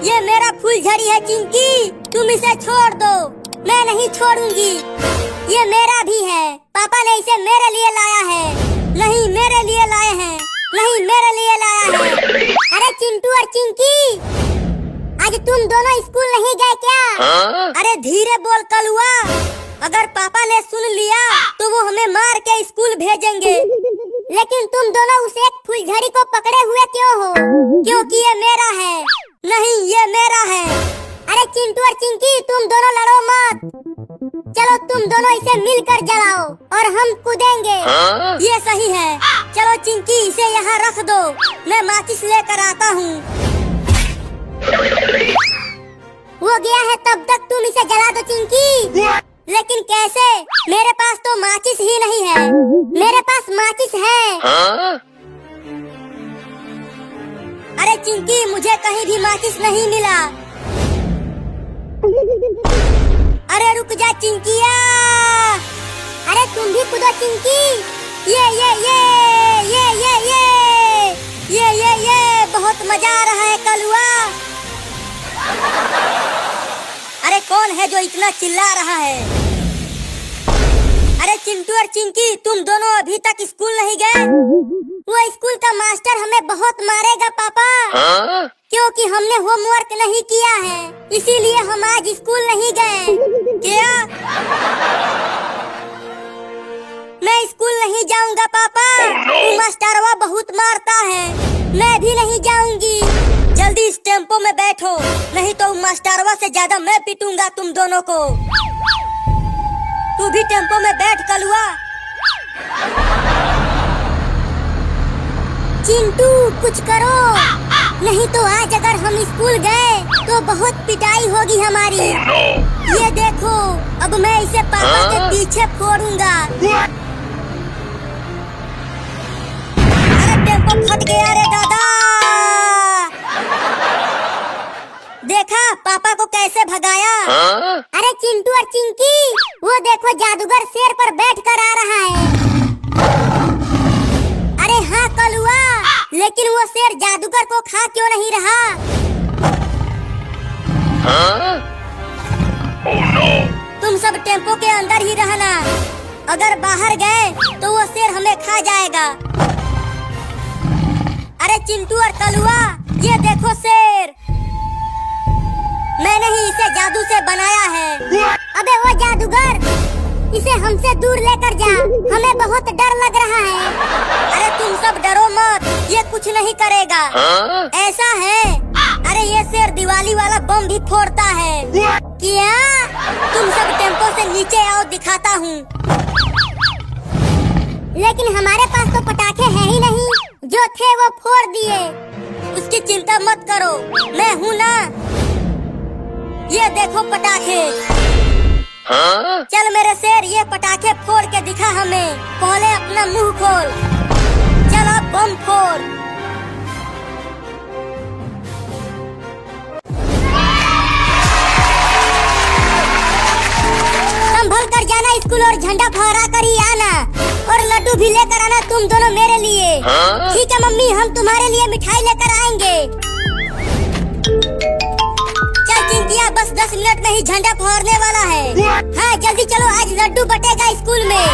ये मेरा फूलझड़ी है चिंकी, तुम इसे छोड़ दो। मैं नहीं छोड़ूंगी, ये मेरा भी है। पापा ने इसे मेरे लिए लाया है। नहीं मेरे लिए लाए हैं, नहीं मेरे लिए लाया है। अरे चिंटू और चिंकी, आज तुम दोनों स्कूल नहीं गए क्या? अरे धीरे बोल कलुआ, अगर पापा ने सुन लिया तो वो हमें मार के स्कूल भेजेंगे। लेकिन तुम दोनों उस एक फूलझड़ी को पकड़े हुए क्यों हो? क्योंकि ये मेरा है। नहीं ये मेरा है। अरे चिंटू और चिंकी, तुम दोनों लड़ो मत। चलो तुम दोनों इसे मिलकर जलाओ और हम कूदेंगे। ये सही है। चलो चिंकी इसे यहाँ रख दो, मैं माचिस लेकर आता हूँ। वो गया है, तब तक तुम इसे जला दो चिंकी। लेकिन कैसे? मेरे पास तो माचिस ही नहीं है। मेरे पास माचिस है। अरे चिंकी, मुझे कहीं भी माचिस नहीं मिला। अरे रुक जा चिंकिया। अरे तुम भी कूदो चिंकी। ये बहुत मजा आ रहा है कलुआ। अरे कौन है जो इतना चिल्ला रहा है? अरे चिंटू और चिंकी, तुम दोनों अभी तक स्कूल नहीं गए? वो स्कूल का मास्टर हमें बहुत मारेगा पापा। क्योंकि हमने होमवर्क नहीं किया है, इसीलिए हम आज स्कूल नहीं गए। क्या? मैं स्कूल नहीं जाऊंगा पापा। वो मास्टरवा बहुत मारता है, मैं भी नहीं जाऊंगी। जल्दी इस टेम्पो में बैठो, नहीं तो मास्टरवा से ज्यादा मैं पीटूंगा तुम दोनों को। तू भी टेम्पो में बैठ कलुआ। चिंटू कुछ करो, नहीं तो आज अगर हम स्कूल गए तो बहुत पिटाई होगी हमारी। ये देखो, अब मैं इसे पापा के पीछे फोड़ूंगा। अरे टेम्पो फट गया रे दादा। देखा पापा को कैसे भगाया? अरे चिंटू और चिंकी, वो देखो जादूगर शेर पर बैठ कर आ रहा है। अरे हाँ कलुआ, लेकिन वो शेर जादूगर को खा क्यों नहीं रहा? Oh no! तुम सब टेम्पो के अंदर ही रहना, अगर बाहर गए तो वो शेर हमें खा जाएगा। अरे चिंटू और कलुआ, ये देखो शेर। मैंने ही इसे जादू से बनाया है। अबे वो जादूगर, इसे हमसे दूर लेकर जा, हमें बहुत डर लग रहा है। अरे तुम सब डरो मत, ये कुछ नहीं करेगा। ऐसा है? अरे ये शेर दिवाली वाला बम भी फोड़ता है। क्या? तुम सब टेम्पो से नीचे आओ, दिखाता हूँ। लेकिन हमारे पास तो पटाखे हैं ही नहीं, जो थे वो फोड़ दिए। उसकी चिंता मत करो, मैं हूँ ना। ये देखो पटाखे। चल मेरे शेर, ये पटाखे फोड़ के दिखा हमें। पहले अपना मुंह खोल। चल अब बम फोड़। संभल कर जाना स्कूल और झंडा फहरा कर ही आना, और लड्डू भी लेकर आना तुम दोनों मेरे लिए। ठीक है मम्मी, हम तुम्हारे लिए मिठाई लेकर आएंगे। चिंकिया, बस 10 मिनट में ही झंडा फहरने वाला है। हाँ जल्दी चलो, आज लड्डू बटेगा स्कूल में।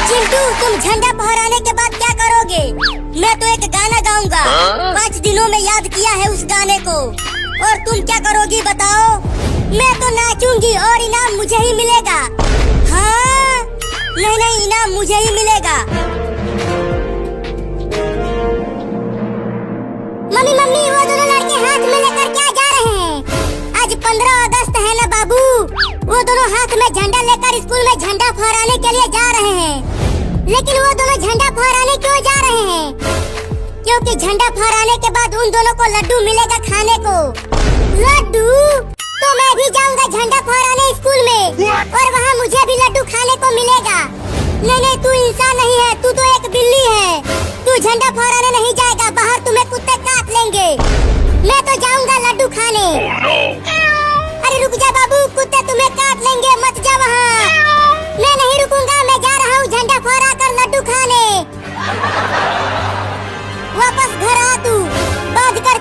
चिंटू, तुम झंडा फहराने के बाद क्या करोगे? मैं तो एक गाना गाऊंगा, 5 दिनों में याद किया है उस गाने को। और तुम क्या करोगी बताओ? मैं तो नाचूंगी और इनाम मुझे ही मिलेगा। हाँ? नहीं, इनाम मुझे ही मिलेगा। मम्मी, वो दोनों लड़के हाथ में लेकर क्या जा रहे हैं? आज 15 अगस्त है ना बाबू। वो दोनों हाथ में झंडा लेकर स्कूल में झंडा फहराने के लिए जा रहे हैं। लेकिन वो दोनों झंडा फहराने क्यों जा रहे हैं? क्योंकि झंडा फहराने के बाद उन दोनों को लड्डू मिलेगा खाने को। लड्डू? तो मैं भी जाऊंगा झंडा फहराने स्कूल में, और वहाँ मुझे भी लड्डू खाने को मिलेगा। नहीं, तू इंसान नहीं है, तू तो एक बिल्ली है। तू झंडा फहराने नहीं जाएगा, बाहर तुम्हें कुत्ते काट लेंगे। मैं तो जाऊंगा लड्डू खाने। अरे रुक जा बाबू, कुत्ते तुम्हें काट लेंगे, मत जा वहाँ। मैं नहीं रुकूंगा, मैं जा रहा हूँ झंडा फहरा कर लड्डू खाने। वापस घर आ तू, बांध कर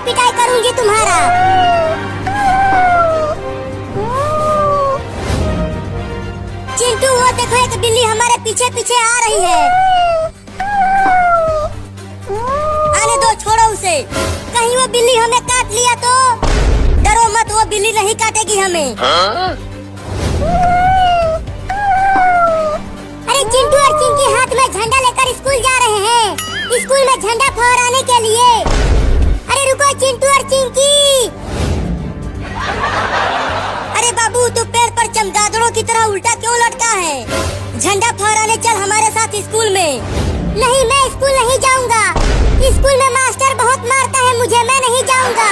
पीछे पीछे आ रही है। आने दो, छोड़ो उसे। कहीं वो बिल्ली हमें काट लिया तो? डरो मत, वो बिल्ली नहीं काटेगी हमें। अरे चिंटू और चिंकी हाथ में झंडा लेकर स्कूल जा रहे हैं, स्कूल में झंडा फहराने के लिए। अरे रुको चिंटू और चिंकी। अरे बाबू, तू पेड़ पर चमगादड़ों की तरह उल्टा क्यों लटका है? झंडा फहराने चल हमारे साथ स्कूल में। नहीं, मैं स्कूल नहीं जाऊंगा। स्कूल में मास्टर बहुत मारता है मुझे, मैं नहीं जाऊंगा।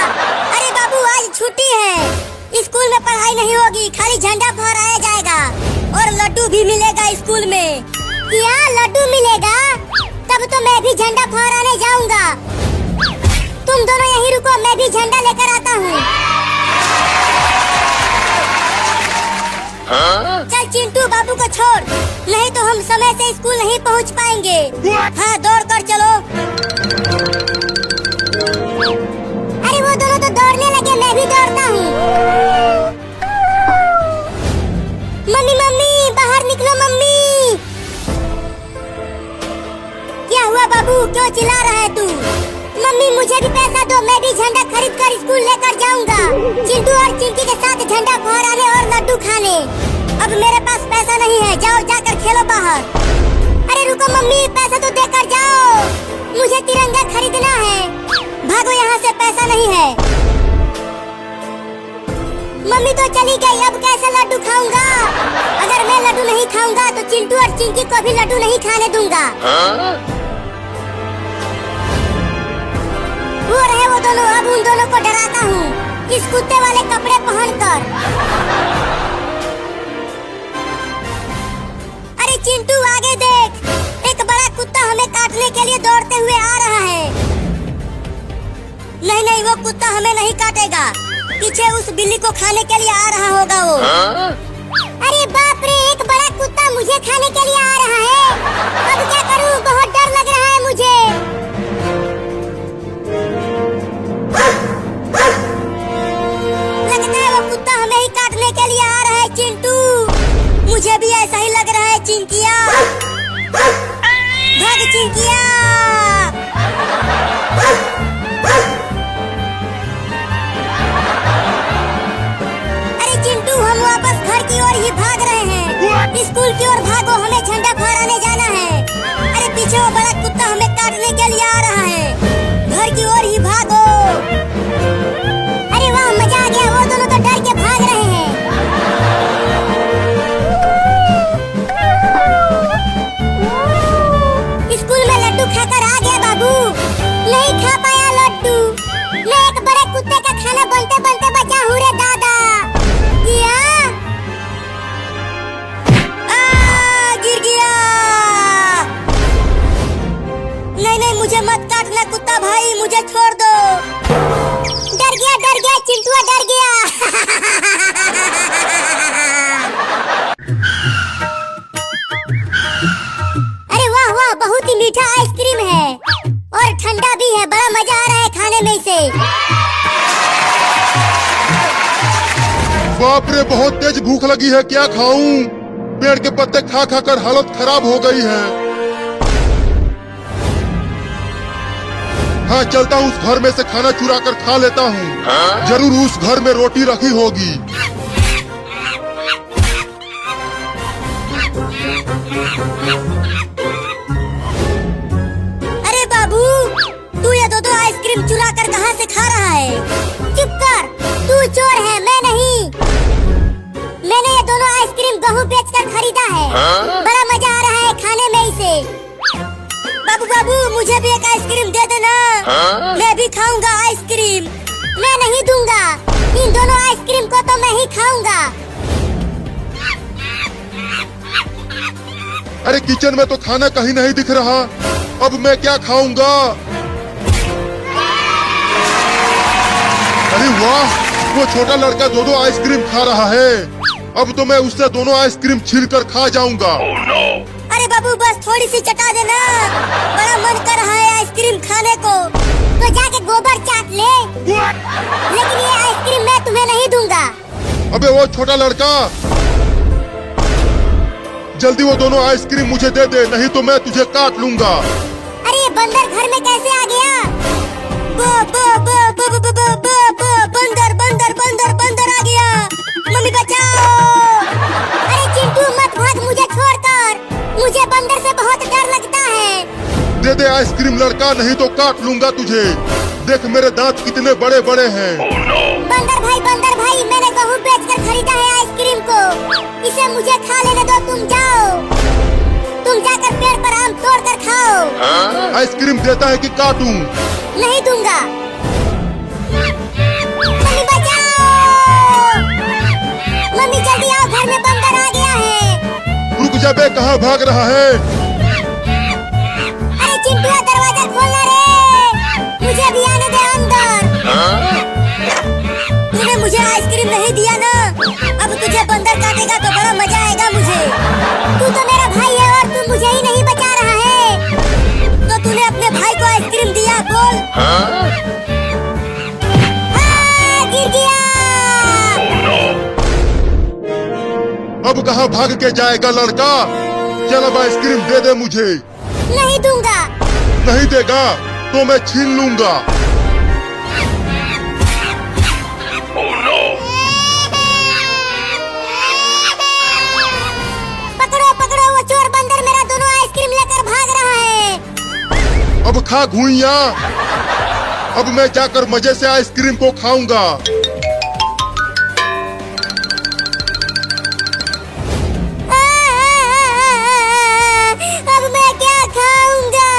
अरे बाबू, आज छुट्टी है, स्कूल में पढ़ाई नहीं होगी, खाली झंडा फहराया जाएगा और लड्डू भी मिलेगा स्कूल में। क्या लड्डू मिलेगा? तब तो मैं भी झंडा फहराने जाऊंगा। तुम दोनों यहीं रुको, मैं भी झंडा लेकर आता हूँ। चल चिंटू, बाबू को छोड़, नहीं तो हम समय से स्कूल नहीं पहुँच पाएंगे। हाँ, दौड़ कर चलो। अरे वो दोनों तो दौड़ने लगे, मैं भी दौड़ता हूँ। मम्मी मम्मी, बाहर निकलो मम्मी। क्या हुआ बाबू, क्यों चिल्ला रहा है तू? मम्मी मुझे भी पैसा दो, मैं भी झंडा खरीद कर स्कूल लेकर जाऊंगा, चिंटू और चिंकी के साथ झंडा फहराने और लड्डू खाने। अब मेरे पास पैसा नहीं है, जाओ जाकर खेलो बाहर। अरे रुको मम्मी, पैसा तो देकर जाओ, मुझे तिरंगा खरीदना है। भागो यहाँ से, पैसा नहीं है। मम्मी तो चली गई, अब कैसे लड्डू खाऊंगा? अगर मैं लड्डू नहीं खाऊंगा तो चिंटू और चिंकी को भी लड्डू नहीं खाने दूंगा। वो रहे वो दोनों, अब उन दोनों को डराता हूँ इस कुत्ते वाले कपड़े पहनकर। अरे चिंटू, आगे देख, एक बड़ा कुत्ता हमें काटने के लिए दौड़ते हुए आ रहा है। नहीं नहीं, वो कुत्ता हमें नहीं काटेगा, पीछे उस बिल्ली को खाने के लिए आ रहा होगा वो। अरे बाप रे, एक बड़ा कुत्ता मुझे खाने के लिए आ रहा है। अब क्या करूं, बहुत डर लग रहा है मुझे। लगता है वो कुत्ता हमें ही काटने के लिए आ रहा है चिंटू। मुझे भी ऐसा ही लग रहा है। चिंकिया भाग, चिंकिया। अरे चिंटू, हम वापस घर की ओर ही भाग रहे हैं। स्कूल की ओर भागो, हमें झंडा फहराने जाना है। अरे पीछे वो बड़ा कुत्ता हमें काटने के लिए आ रहा है, घर की ओर ही भागो। अरे वाह, मजा आ गया, वो दोनों तो डर के भाग रहे हैं। स्कूल में लड्डू खाकर आ गया बाबू। नहीं खा पाया लड्डू, मैं एक बड़े कुत्ते का खाना बनते बनते बचा हूँ रे दादा। क्या? गिर गया। नहीं नहीं, मुझे मत काटना कुत्ता भाई, मुझे छोड़ दो। डर गया चिंटुआ, डर गया। अरे वाह वाह, बहुत ही मीठा आइसक्रीम है और ठंडा भी है, बड़ा मजा आ रहा है खाने में इसे। बाप रे, बहुत तेज भूख लगी है, क्या खाऊं? पेड़ के पत्ते खा खा कर हालत खराब हो गई है। हाँ, चलता हूँ उस घर में से खाना चुरा कर खा लेता हूँ। जरूर उस घर में रोटी रखी होगी। अरे बाबू, तू ये दो आइसक्रीम चुरा कर कहाँ से खा रहा है? चुप कर, तू चोर है, मैं नहीं। मैंने ये दोनों आइसक्रीम गेहूं बेचकर खरीदा है। बड़ा मजा आ रहा है खाने में इसे। बाबू बाबू, मुझे भी एक आइसक्रीम दे देना। मैं भी खाऊंगा आइसक्रीम। मैं नहीं दूंगा, इन दोनों आइसक्रीम को तो मैं ही खाऊंगा। अरे किचन में तो खाना कहीं नहीं दिख रहा, अब मैं क्या खाऊंगा? अरे वाह, वो छोटा लड़का दो आइसक्रीम खा रहा है। अब तो मैं उससे दोनों आइसक्रीम छील कर खा जाऊंगा। अरे बाबू, बस थोड़ी सी चटा देना, बड़ा मन कर रहा है आइसक्रीम खाने को। तो जाके गोबर चाट ले, लेकिन ये आइसक्रीम मैं तुम्हें नहीं दूंगा। अबे वो छोटा लड़का, जल्दी वो दोनों आइसक्रीम मुझे दे दे, नहीं तो मैं तुझे काट लूंगा। अरे ये बंदर घर में कैसे आ गया? बो बो बो बो बो बो बो बो बंदर बंदर बंदर बंदर आ गया। मम्मी बचाओ। अरे चिंटू मत भाग मुझे छोड़कर, मुझे बंदर से बहुत डर लगता है। दे दे आइसक्रीम लड़का, नहीं तो काट लूंगा तुझे। देख मेरे दांत कितने बड़े बड़े हैं। बंदर भाई मैंने गेहूं बेचकर खरीदा है आइसक्रीम को, इसे मुझे खा लेने दो। तुम जाओ, तुम जाकर पेड़ पर आम तोड़ कर खाओ। आइसक्रीम देता है कि काटूं? नहीं दूंगा। मम्मी बचाओ, मम्मी जल्दी आओ, घर में बंदर आ गया है। रुक जा बे, कहाँ भाग रहा है? अरे चिंटू दरवाजा खोलना रे, मुझे भी आने दे अंदर। तूने मुझे आइसक्रीम नहीं दिया ना, अब तुझे बंदर काटेगा तो बड़ा मजा आएगा मुझे। तू तो मेरा भाई है और तू मुझे ही नहीं बचा रहा है, तो तूने अपने भाई को आइसक्रीम दिया? बोल। गिर गया। अब कहाँ भाग के जाएगा लड़का? चल अब आइसक्रीम दे दे मुझे। नहीं दूंगा। नहीं देगा तो मैं छीन लूंगा। पकड़ो पकड़ो, वो चोर बंदर मेरा दोनों आइसक्रीम लेकर भाग रहा है। अब खा घुइया, अब मैं जाकर मजे से आइसक्रीम को खाऊंगा। अब मैं क्या खाऊंगा?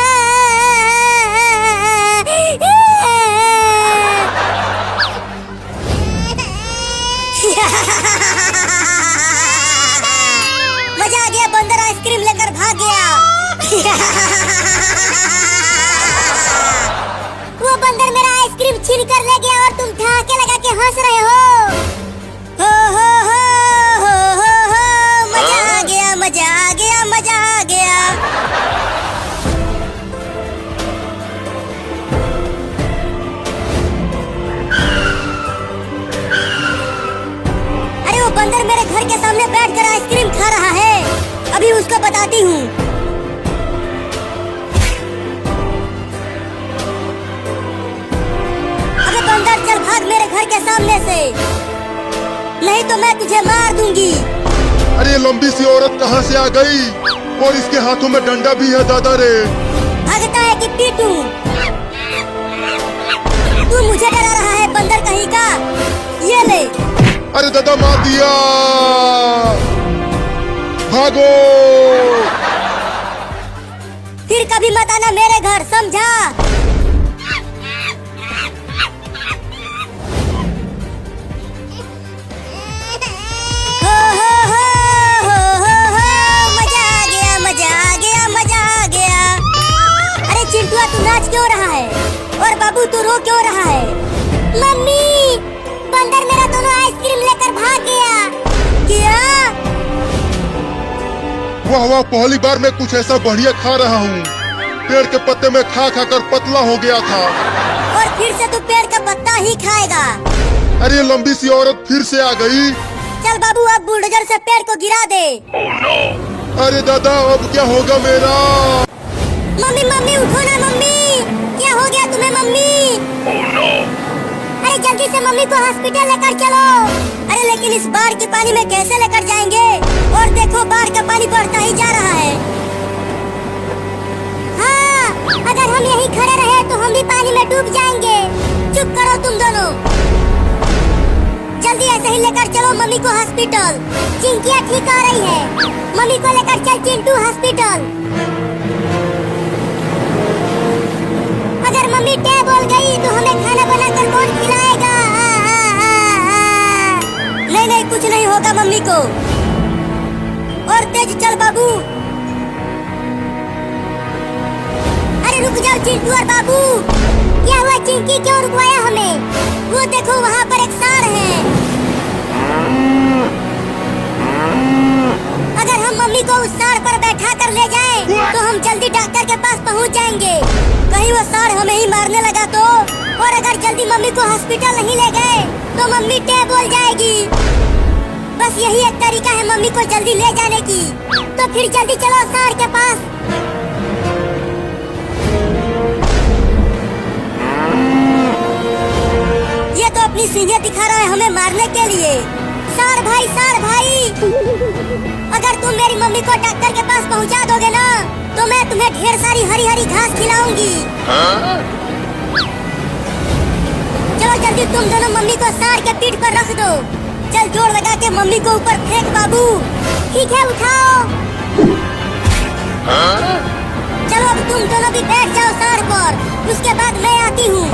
मजा आ गया, बंदर आइसक्रीम लेकर भाग गया। वो बंदर मेरा आइसक्रीम छीन कर ले गया और तुम ठहाके लगा के हंस रहे हो। हो हो हो हो हो हो, मजा आ गया, मजा आ गया, मजा आ गया। अरे वो बंदर मेरे घर के सामने बैठकर आइसक्रीम खा रहा है, अभी उसको बताती हूँ। अबे बंदर चल भाग मेरे घर के सामने से, नहीं तो मैं तुझे मार दूंगी। अरे ये लंबी सी औरत कहाँ से आ गई? और इसके हाथों में डंडा भी है दादा रे। भागता है कि पीटूं? तू मुझे डरा रहा है बंदर कहीं का? ये ले। अरे दादा मार दिया, भागो। फिर कभी मत आना मेरे घर, समझा? हो हो हो हो हो हो, मजा आ गया, मजा आ गया, मजा आ गया। अरे चिंटुआ तू नाच क्यों रहा है? और बाबू तू रो क्यों रहा है? मम्मी, बंदर मेरा दोनों आइसक्रीम लेकर भाग गया। क्या? वाह वाह, पहली बार मैं कुछ ऐसा बढ़िया खा रहा हूँ। पेड़ के पत्ते में खा खा कर पतला हो गया था। और फिर से तू पेड़ का पत्ता ही खाएगा। अरे ये लंबी सी औरत फिर से आ गई। चल बाबू, अब बुलडोजर से पेड़ को गिरा दे। अरे दादा अब क्या होगा मेरा? मम्मी मम्मी उठो ना मम्मी, क्या हो गया तुम्हें मम्मी? अरे जल्दी से मम्मी को हॉस्पिटल लेकर चलो। अरे लेकिन इस बाढ़ के पानी में कैसे लेकर जाएंगे? और देखो बाढ़ का पानी बढ़ता ही जा रहा है। हाँ, अगर हम यहीं खड़े रहे तो हम भी पानी में डूब जाएंगे। चुप करो तुम दोनों, जल्दी ऐसे ही लेकर चलो मम्मी को हॉस्पिटल। चिंकिया ठीक हो रही है, मम्मी को लेकर चल चिंटू हॉस्पिटल। अगर मम्मी टे बोल गई तो हमें खाना बनाकर कौन खिलाएगा? नहीं नहीं, कुछ नहीं होगा मम्मी को। और तेज चल बाबू। अरे रुक जाओ चिंटू और बाबू, क्या हुआ? चिंकी क्यों रुकवाया हमें? वो देखो वहाँ पर एक सांड है। अगर हम मम्मी को उस सांड पर बैठा कर ले जाएं, तो हम जल्दी डॉक्टर के पास पहुँच जाएंगे। कहीं वो सांड हमें ही मारने लगा तो? और अगर जल्दी मम्मी को हॉस्पिटल नहीं ले गए तो मम्मी टे बोल जाएगी। बस यही एक तरीका है मम्मी को जल्दी ले जाने की। तो फिर जल्दी चलो सर के पास। ये तो अपनी सीढ़ियाँ दिखा रहा है हमें मारने के लिए। सर भाई, अगर तुम मेरी मम्मी को डॉक्टर के पास पहुंचा दोगे ना, तो मैं तुम्हें ढेर सारी हरी हरी घास खिलाऊंगी। चलो जल्दी तुम दोनों मम्मी को सार के पीठ पर रख दो। चल जोर लगा के मम्मी को ऊपर फेंक बाबू। ठीक है, उठाओ। चलो अब तुम दोनों भी बैठ जाओ सार पर, उसके बाद मैं आती हूँ।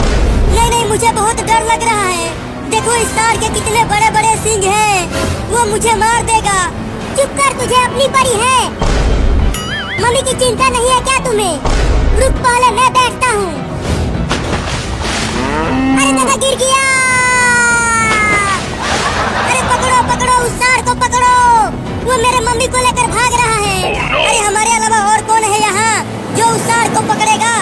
नहीं, मुझे बहुत डर लग रहा है। देखो इस सार के कितने बड़े बड़े सींग हैं, वो मुझे मार देगा। चुप कर, तुझे अपनी पड़ी है। मम्मी की चिंता नहीं है क्या तुम्हें? रुक, पहले मैं बैठता हूँ। अरे दादा गिर गया। अरे पकड़ो उस सार को पकड़ो, वो मेरे मम्मी को लेकर भाग रहा है। अरे हमारे अलावा और कौन है यहाँ जो उस सार को पकड़ेगा?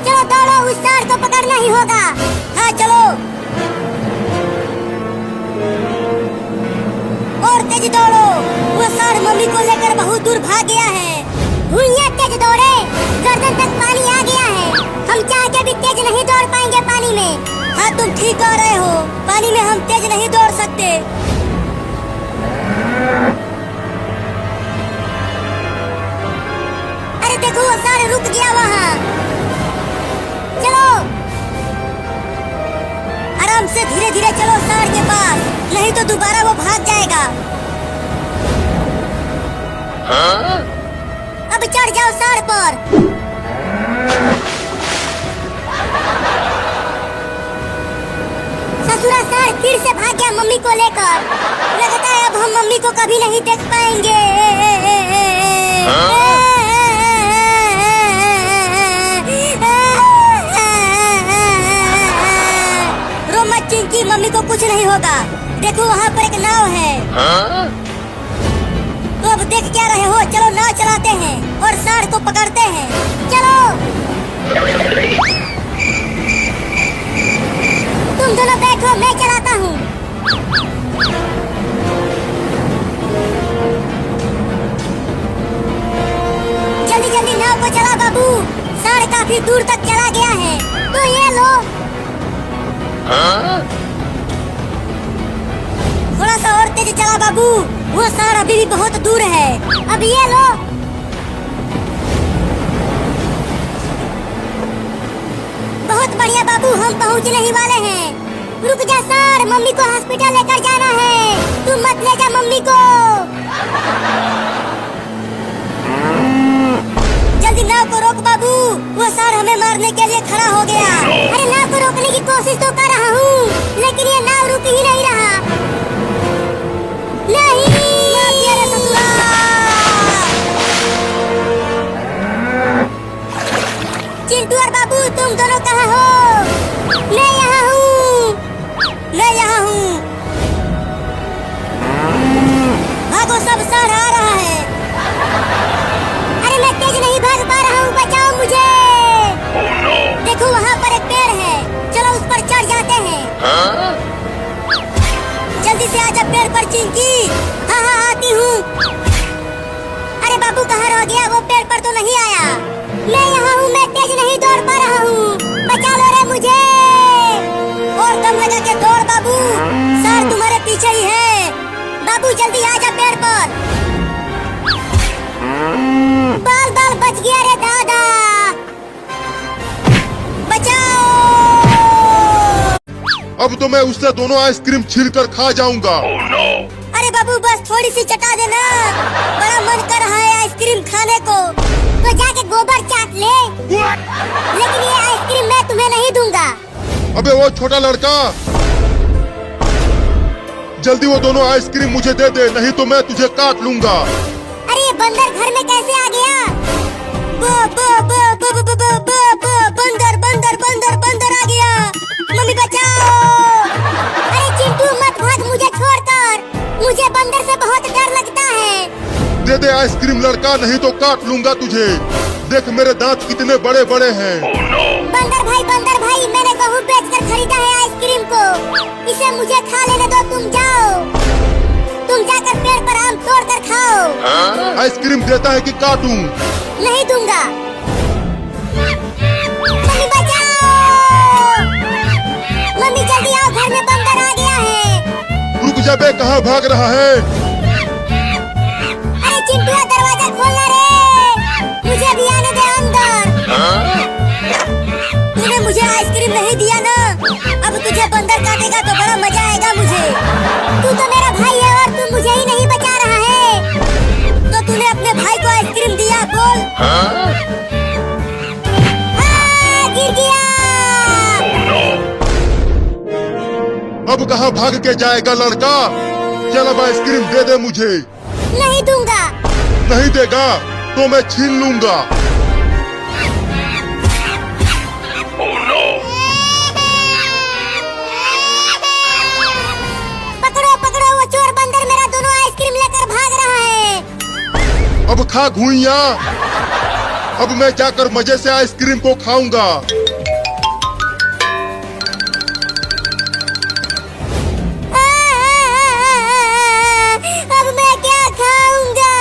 चलो दौड़ो, उस सार को पकड़ना ही होगा। हाँ चलो, और तेज दौड़ो। वो सार मम्मी को लेकर बहुत दूर भाग गया है। भूइयां तेज दौड़े, गर्दन तक पानी आ गया है। हम चाह के भी तेज नहीं दौड़ पाएंगे पानी में। हाँ तुम ठीक कह रहे हो, पानी में हम तेज नहीं दौड़ सकते। अरे देखो वो सार रुक गया वहाँ। चलो आराम से, धीरे धीरे चलो सार के पास, नहीं तो दोबारा वो भाग जाएगा। अब चढ़ जाओ सार पर। ससुरा सार फिर से भाग गया मम्मी को लेकर। लगता है अब हम मम्मी को कभी नहीं देख पाएंगे। रो मत चिंकी, मम्मी को कुछ नहीं होगा। देखो वहाँ पर एक नाव है। तो अब देख क्या रहे हो, चलो नाव चलाते हैं और सार को पकड़ते हैं। चलो तुम दोनों बैठो, मैं चलाता हूँ। जल्दी जल्दी नाव को चला बाबू, सार काफी दूर तक चला गया है। तो ये लो। थोड़ा सा और तेज चला बाबू, वो सार अभी भी बहुत दूर है। अब ये लो। बहुत बढ़िया बाबू, हम पहुंचने ही वाले हैं। रुक जा सार, मम्मी को हॉस्पिटल लेकर जाना है। तू मत ले जा मम्मी को। जल्दी नाव को रोक बाबू, वो सार हमें मारने के लिए खड़ा हो गया। अरे नाव को रोकने की कोशिश तो कर रहा हूँ, लेकिन ये नाव रुक ही नहीं रहा। नहीं, मार दिया रे ससुरा। चिंटू और बाबू तुम दोनों कहाँ हो? मैं यहाँ हूँ। भागो सब, सार आ रहा है। अरे मैं तेज नहीं भाग पा रहा हूँ, बचाओ मुझे। देखो वहाँ पर एक पेड़ है, चलो उस पर चढ़ जाते हैं। जल्दी से आजा पेड़ पर चिंकी। हाँ आती हूँ। अरे बाबू कहाँ रह गया, वो पेड़ पर तो नहीं आया। मैं यहाँ हूँ, मैं तेज नहीं दौड़ पा रहा हूँ, बचा लो रे मुझे। और दम लगा के दौड़ बाबू, सार तुम्हारे पीछे ही है। बाबू जल्दी आजा पेड़ पर। बाल बच गया रे दादा, बचाओ। अब तो मैं उससे दोनों आइसक्रीम छील कर खा जाऊंगा। अरे बाबू बस थोड़ी सी चटा देना, बड़ा मन कर रहा है आइसक्रीम खाने को। तो जाके गोबर चाट ले। लेकिन ये आइसक्रीम मैं तुम्हें नहीं दूंगा। अबे वो छोटा लड़का, जल्दी वो दोनों आइसक्रीम मुझे दे दे, नहीं तो मैं तुझे काट लूंगा। अरे ये बंदर घर में कैसे आ गया? बंदर आ गया। मम्मी बचाओ। अरे चिंटू मत भाग मुझे छोड़कर, मुझे बंदर से बहुत डर लगता है। दे दे आइसक्रीम लड़का, नहीं तो काट लूंगा तुझे। देख मेरे दांत कितने बड़े बड़े हैं। बंदर भाई मैंने गेहूं बेचकर खरीदा है आइसक्रीम को। इसे मुझे खा लेने दो, तुम जाओ। तुम जाकर पेड़ पर आम तोड़ कर खाओ। आइसक्रीम देता है कि काटूं? नहीं दूंगा। मम्मी बचाओ! मम्मी जल्दी आओ, घर में बंदर आ गया है। रुक जा बे, कहाँ भाग रहा है? अरे चिंटुआ दरवाजा खोलना रे, मुझे भी आने दे अंदर। तूने मुझे आइसक्रीम नहीं दिया ना, अब तुझे बंदर काटेगा तो बड़ा मजा आएगा मुझे। तू तो मेरा भाई है और तू मुझे ही नहीं बचा रहा है, तो तूने अपने भाई को आइसक्रीम दिया, बोल। गिर गया। अब कहाँ भाग के जाएगा लड़का? चल अब आइसक्रीम दे दे मुझे। नहीं दूंगा। नहीं देगा तो मैं छीन लूंगा। पकड़ो वो चोर बंदर मेरा दोनों आइसक्रीम लेकर भाग रहा है। अब खा घुइया। अब मैं जाकर मजे से आइसक्रीम को खाऊंगा। अब मैं क्या खाऊंगा?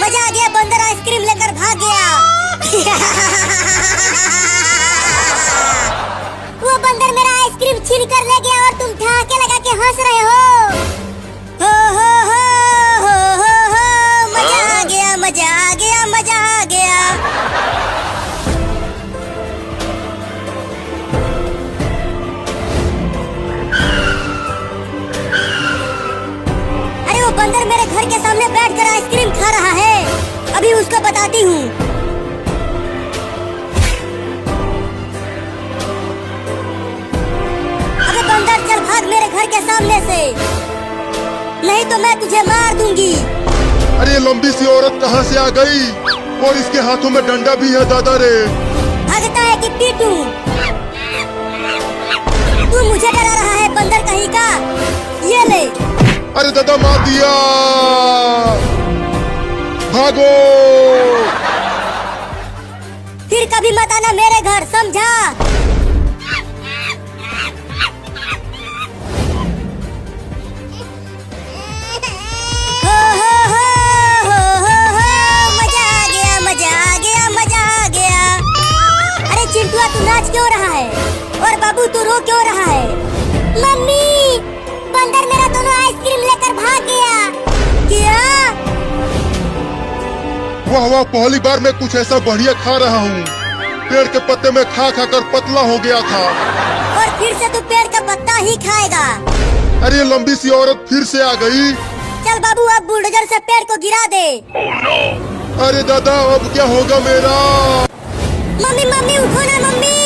मजा आ गया, बंदर आइसक्रीम लेकर भाग गया। वो बंदर मेरा आइसक्रीम छीन कर ले गया और तुम ठहाके लगा के हंस रहे हो। मजा आ गया, मजा आ गया, मजा आ गया। अरे वो बंदर मेरे घर के सामने बैठकर आइसक्रीम खा रहा है, अभी उसको बताती हूँ। अबे बंदर चल भाग मेरे घर के सामने से, नहीं तो मैं तुझे मार दूंगी। अरे ये लंबी सी औरत कहाँ से आ गई और इसके हाथों में डंडा भी है दादा रे। भागता है कि पीटूं? तू मुझे डरा रहा है बंदर कहीं का? ये ले। अरे दादा मार दिया, भागो। फिर कभी मत आना मेरे घर, समझा? मजा आ गया, मजा आ गया, मजा आ गया। अरे चिंटुआ तू नाच क्यों रहा है? और बाबू तू रो क्यों रहा है? मम्मी, बंदर मेरा दोनों आइसक्रीम लेकर भाग गया। क्या? वाह वाह, पहली बार मैं कुछ ऐसा बढ़िया खा रहा हूँ। पेड़ के पत्ते में खा खा कर पतला हो गया था। और फिर से तू पेड़ का पत्ता ही खाएगा। अरे ये लंबी सी औरत फिर से आ गई। चल बाबू अब बुलडोजर से पेड़ को गिरा दे। अरे दादा अब क्या होगा मेरा? मम्मी मम्मी उठो ना मम्मी,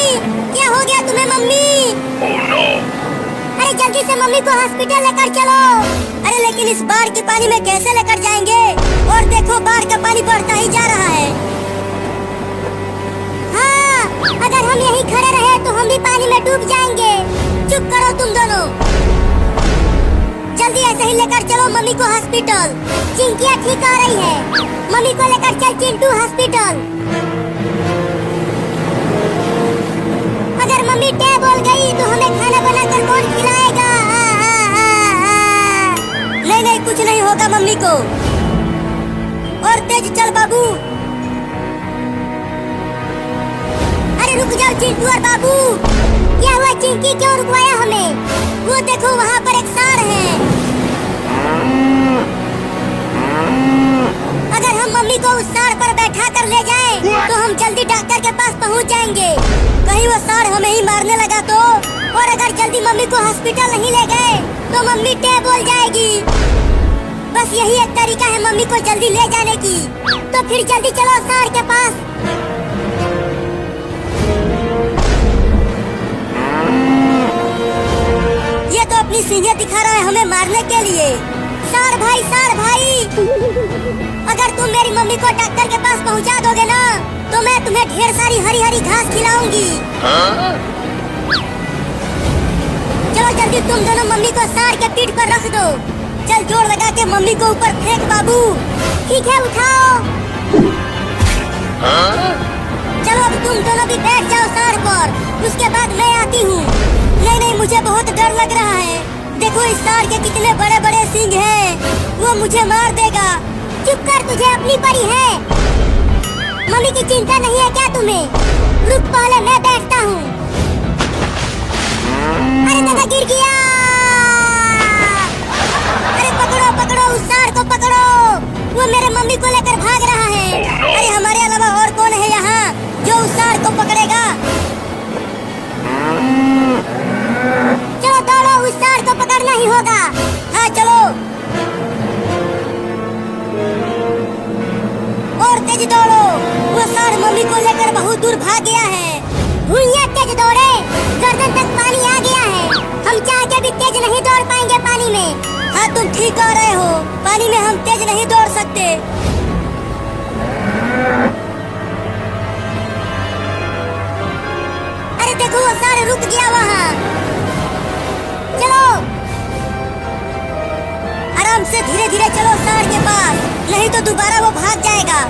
क्या हो गया तुम्हें मम्मी? अरे जल्दी से मम्मी को हॉस्पिटल लेकर चलो। अरे लेकिन इस बाढ़ के पानी में कैसे लेकर जाएंगे? और देखो बाढ़ का पानी बढ़ता ही जा रहा है। हाँ, अगर हम यहीं खड़े रहे तो हम भी पानी में डूब जाएंगे। चुप करो तुम दोनों, जल्दी ऐसे ही लेकर चलो मम्मी को हॉस्पिटल। चिंकिया ठीक हो रही है, मम्मी को लेकर चल चिंटू हॉस्पिटल। अगर मम्मी टे बोल गई तो हमें खाना बनाकर कौन खिलाएगा? नहीं नहीं कुछ नहीं होगा मम्मी को। और तेज चल बाबू। अरे रुक जाओ चिंटू और बाबू, क्या हुआ? चिंकी क्यों रुकवाया हमें? वो देखो वहाँ पर एक सांड है। अगर हम मम्मी को उस सांड पर बैठा कर ले जाएं, तो हम जल्दी डॉक्टर के पास पहुँच जाएंगे। कहीं वो सांड हमें ही मारने लगा तो? और अगर जल्दी मम्मी को हॉस्पिटल नहीं ले गए तो मम्मी टे बोल जाएगी। बस यही एक तरीका है मम्मी को जल्दी ले जाने की। तो फिर जल्दी चलो सांड के पास। ये तो अपनी सींगें दिखा रहा है हमें मारने के लिए। सांड भाई, अगर तुम मेरी मम्मी को डॉक्टर के पास पहुंचा दोगे ना, तो मैं तुम्हें ढेर सारी हरी हरी घास खिलाऊंगी। जल्दी तुम दोनों मम्मी को सार के पीठ पर रख दो। चल जोर लगा के मम्मी को ऊपर फेंक बाबू। ठीक है उठाओ। चलो अब तुम दोनों भी बैठ जाओ सार पर, उसके बाद मैं आती हूँ। नहीं नहीं मुझे बहुत डर लग रहा है। देखो इस सार के कितने बड़े बड़े सींग हैं, वो मुझे मार देगा। चुप कर, तुझे अपनी पड़ी है। मम्मी की चिंता नहीं है क्या तुम्हें? रुक पहले मैं बैठता हूँ। अरे दादा गिर गया। अरे पकड़ो पकड़ो, उस सार को पकड़ो, वो मेरे मम्मी को लेकर भाग रहा है। अरे हमारे अलावा और कौन है यहाँ जो उस सार को पकड़ेगा? चलो दौड़ो, उस सार को पकड़ना ही होगा। हाँ चलो, और तेज दौड़ो। वो सार मम्मी को लेकर बहुत दूर भाग गया है। भूइयां तेज दौड़े, गर्दन तक पानी आ गया है। हम चाह के भी तेज नहीं दौड़ पाएंगे पानी में। हाँ तुम ठीक कह रहे हो, पानी में हम तेज नहीं दौड़ सकते। अरे देखो वो सार रुक गया वहाँ। चलो आराम से, धीरे धीरे चलो सार के पास, नहीं तो दोबारा वो भाग जाएगा।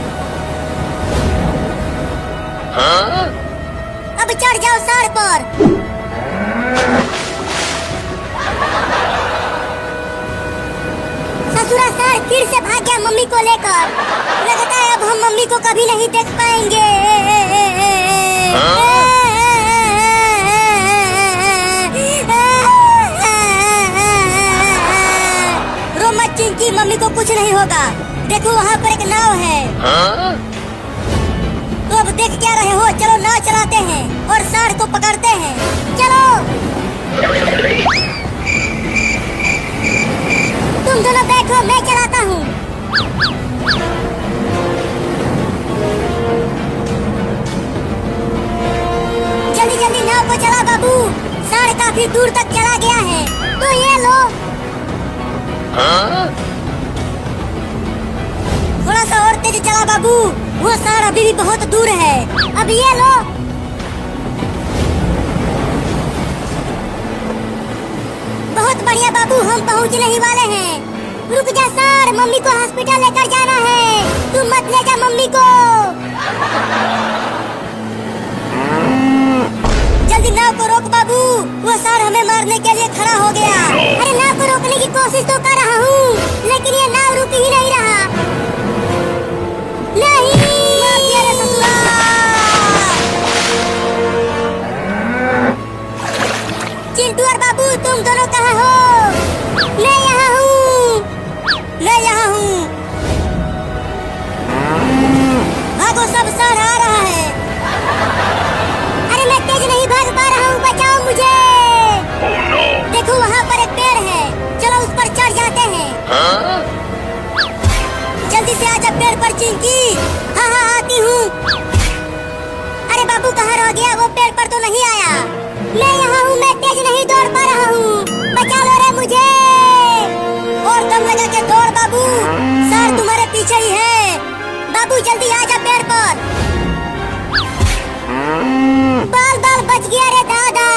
अब चढ़ जाओ सार पर। ससुरा सार फिर से भाग गया मम्मी को लेकर। लगता है अब हम मम्मी को कभी नहीं देख पाएंगे। रो मत चिंकी, मम्मी को कुछ नहीं होगा। देखो वहाँ पर एक नाव है। तो अब देख क्या रहे हो, चलो नाव चलाते हैं और सार को पकड़ते हैं। चलो तुम दोनों बैठो, मैं चलाता हूँ। जल्दी जल्दी नाव को चला बाबू, सार काफी दूर तक चला गया है। तो ये लो। थोड़ा सा और तेज चला बाबू, वो सार अभी भी बहुत दूर है। अब ये लो। बहुत बढ़िया बाबू, हम पहुंचने ही वाले हैं। रुक जा सार, मम्मी को हॉस्पिटल लेकर जाना है। तुम मत ले जा मम्मी को। जल्दी नाव को रोक बाबू, वो सार हमें मारने के लिए खड़ा हो गया। अरे नाव को रोकने की कोशिश तो कर रहा हूँ, लेकिन ये नाव रुक ही नहीं रहा। नहीं, मार दिया रे ससुरा। चिंटू और बाबू तुम दोनों कहाँ हो? मैं यहाँ हूँ, मैं यहाँ हूँ। भागो सब, सार आ रहा है। अरे मैं तेज नहीं भाग पा रहा हूँ, बचाओ मुझे। देखो वहाँ पर एक पेड़ है, चलो उस पर चढ़ जाते हैं। जल्दी से आजा पेड़ पर चिंकी। हाँ हाँ आती हूँ। अरे बाबू कहाँ रह गया, वो पेड़ पर तो नहीं आया। मैं यहाँ हूँ, मैं तेज नहीं दौड़ पा रहा हूँ, बचा लो रे मुझे। और दम लगा के दौड़ बाबू, सार तुम्हारे पीछे ही है। बाबू जल्दी आजा पेड़ पर। बाल बाल बच गया रे दादा।